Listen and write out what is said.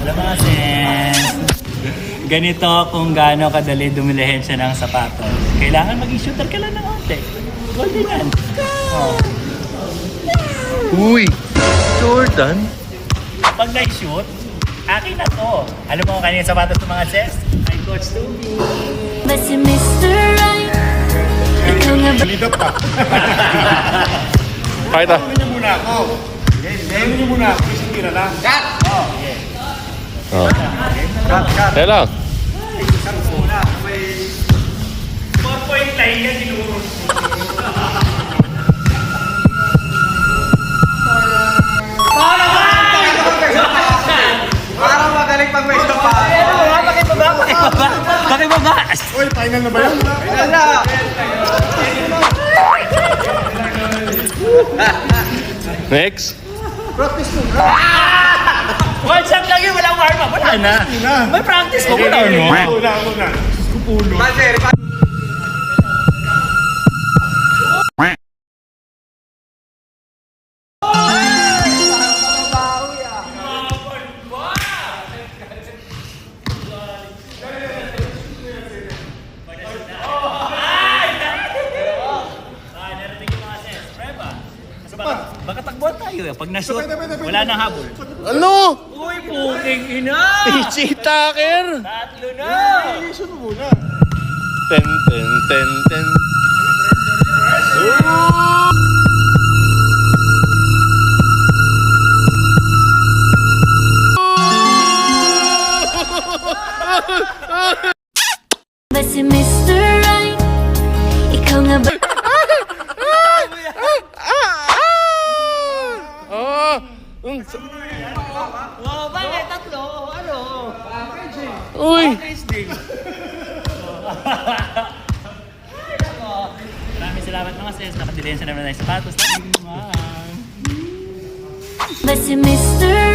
Alam mo kasi, ganito kung gaano kadali dumilihin siya ng sapatos. Kailangan maging shooter ka lang ng onte. Golden yan. Oh. Uy! Jordan? Pag nag-shoot, akin na to. Alam mo kung kanina sapatos ng mga sis? Ay, Coach Tubi. But si Mr. Right, ikaw nga ba? Balidap pa. Pakita. Gawin niyo muna ako. Gawin niyo muna ako. Isang tira lang. Cut! Oh. Cut, cut. Tayo lang. Isang muna. May... 4.9 yan, sinuro. Para magaling pag may pa. Pakibaba! Uy, final na ba yan? Final na! Next. Practice muna. One shot lang yun, walang warm-up. Wala na. May practice ko, wala no? Una, una. Kupulo. Baka takbuhan tayo eh. Pag na-shoot, wala nang habol. Ano? Uy, puking ina! PJ Tucker! Tatlo na! Shoot mo muna. Ten, ten, ten, ten. But si Mr. Right, ikaw nga ba? Oh, bakit? Tatlo? Ano? Uy! Maraming salamat mga sis. Nakadilihan sa naman ng sapatos. But si Mr.